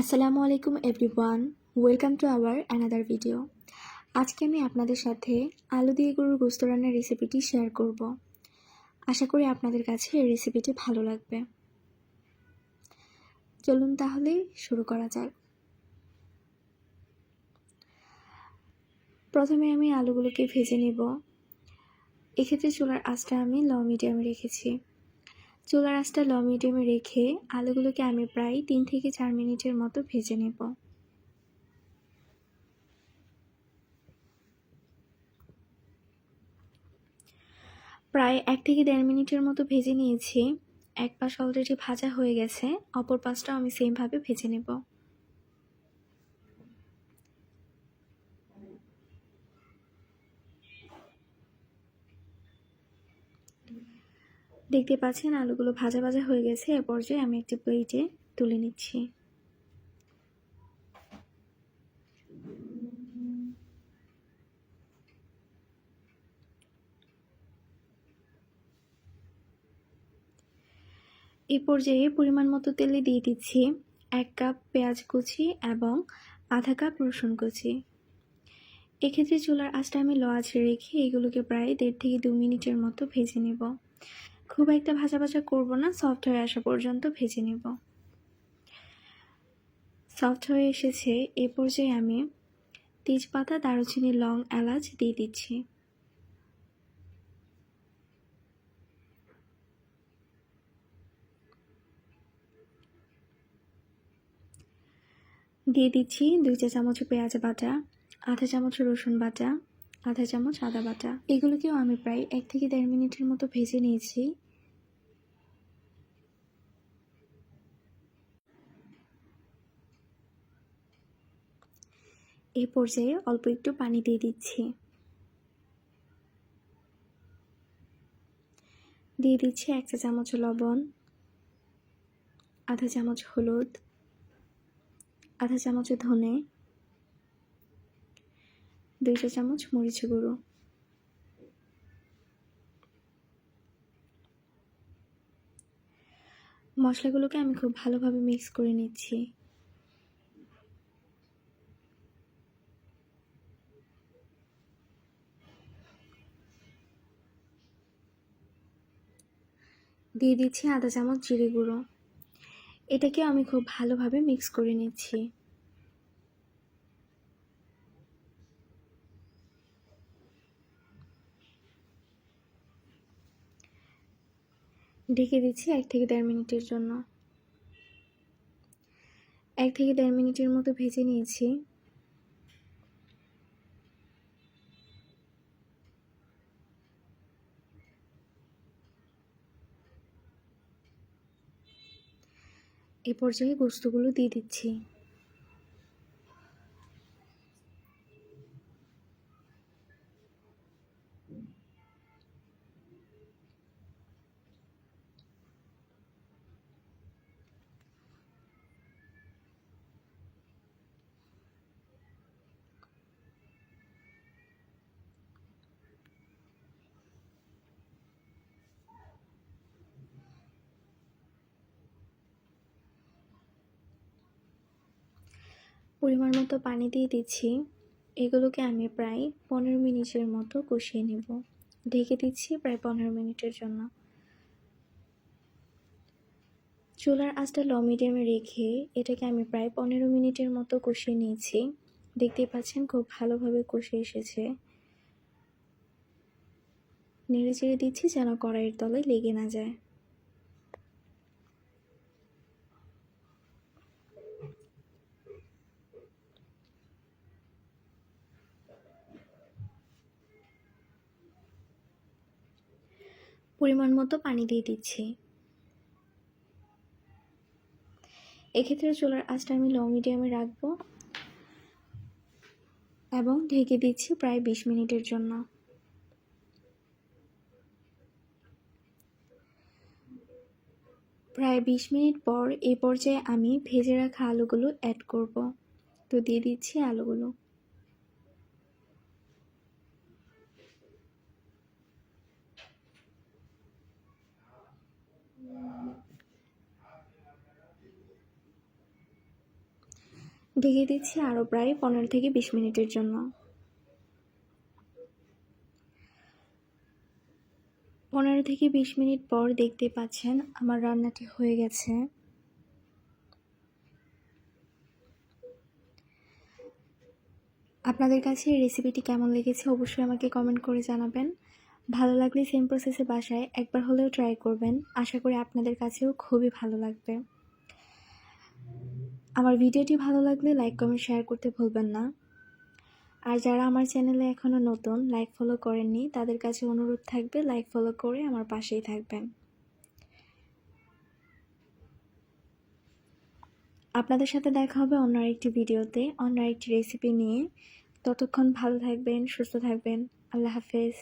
আসসালামু আলাইকুম everyone, welcome to our another video. আজকে আমি আপনাদের সাথে আলু দিয়ে গরুর গোশত রান্নার রেসিপিটি শেয়ার করব। আশা করি আপনাদের কাছে এই রেসিপিটি ভালো লাগবে। চলুন তাহলে শুরু করা যাক। প্রথমে আমি আলুগুলোকে ভেজে নেব। এক্ষেত্রে চুলার আঁচটা আমি লো মিডিয়ামে রেখেছি। চুলার আঁচটা লো মিডিয়ামে রেখে আলুগুলোকে আমি প্রায় 3 থেকে 4 মিনিটের মতো ভেজে নেব। প্রায় 1 থেকে 1.5 মিনিটের মতো ভেজে নিয়েছি। এক পাশ অলরেডি ভাজা হয়ে গেছে, অপর পাশটাও আমি সেমভাবে ভেজে নেব। দেখতে পাচ্ছেন আলুগুলো ভাজা ভাজা হয়ে গেছে। এ পর্যায়ে আমি একটি প্লেটে তুলে নিচ্ছি। এই পর্যায়ে পরিমাণ মতো তেলে দিয়ে দিচ্ছি 1 কাপ পেঁয়াজ কুচি এবং আধা কাপ রসুন কুচি। এক্ষেত্রে চুলার আঁচটা আমি লো আঁচে রেখে এগুলোকে প্রায় 1.5 থেকে 2 মিনিটের মতো ভেজে নেব। খুব একটা ভাজা ভাজা করব না, সফট হয়ে আসা পর্যন্ত ভেজে নেব। সফট হয়ে এসেছে। এ পর্যায়ে আমি তেজপাতা, দারুচিনি, লং, এলাচ দিয়ে দিচ্ছি। দিয়ে দিচ্ছি 2 চা চামচ পেঁয়াজ বাটা, আধা চামচ রসুন বাটা, আধা চামচ আদা বাটা। এগুলোকেও আমি প্রায় 1 থেকে 1.5 মিনিটের মতো ভেজে নিয়েছি। এই পর্যায়ে অল্প একটু পানি দিয়ে দিচ্ছি। দিয়ে দিচ্ছি 1 চা চামচ লবণ, আধা চামচ হলুদ, আধা চামচ ধনে, 2 চা চামচ মরিচ গুঁড়ো। মশলাগুলোকে আমি খুব ভালোভাবে মিক্স করে নিচ্ছি। দিয়ে দিচ্ছি আধা চামচ জিরে গুঁড়ো। এটাকে আমি খুব ভালোভাবে মিক্স করে নিচ্ছি। ঢেকে দিচ্ছি 1 থেকে 1.5 মিনিটের জন্য। 1 থেকে 1.5 মিনিটের মতো ভেজে নিয়েছি। এ পর্যায়ে গোশতগুলো দিয়ে দিচ্ছি। পরিমাণ মতো পানি দিয়ে দিচ্ছি। এগুলোকে আমি প্রায় 15 মিনিটের মতো কষিয়ে নেব। ঢেকে দিচ্ছি প্রায় 15 মিনিটের জন্য। চুলার আঁচটা লো মিডিয়ামে রেখে এটাকে আমি প্রায় 15 মিনিটের মতো কষিয়ে নিয়েছি। দেখতেই পাচ্ছেন খুব ভালোভাবে কষে এসেছে। নেড়ে চেড়ে দিচ্ছি যেন কড়াইয়ের তলায় লেগে না যায়। পরিমাণ মতো পানি দিয়ে দিচ্ছি। এক্ষেত্রে চুলার আঁচটা আমি লো মিডিয়ামে রাখবো এবং ঢেকে দিচ্ছি প্রায় 20 মিনিটের জন্য। প্রায় 20 মিনিট পর এই পর্যায়ে আমি ভেজে রাখা আলুগুলো অ্যাড করব। তো দিয়ে দিচ্ছি আলুগুলো। ঢেকে দিচ্ছি আরও প্রায় 15 থেকে 20 মিনিটের জন্য। 15 থেকে 20 মিনিট পর দেখতে পাচ্ছেন আমার রান্নাটি হয়ে গেছে। আপনাদের কাছে এই রেসিপিটি কেমন লেগেছে অবশ্যই আমাকে কমেন্ট করে জানাবেন। ভালো লাগলে সেম প্রসেসে বাসায় একবার হলেও ট্রাই করবেন। আশা করি আপনাদের কাছেও খুবই ভালো লাগবে। আমার ভিডিওটি ভালো লাগলে লাইক, কমেন্ট, শেয়ার করতে ভুলবেন না। আর যারা আমার চ্যানেলে এখনও নতুন, লাইক ফলো করেননি, তাদের কাছে অনুরোধ থাকবে লাইক ফলো করে আমার পাশেই থাকবেন। আপনাদের সাথে দেখা হবে অন্য আরেকটি ভিডিওতে, অন্য আরেকটি রেসিপি নিয়ে। ততক্ষণ ভালো থাকবেন, সুস্থ থাকবেন। আল্লাহ হাফেজ।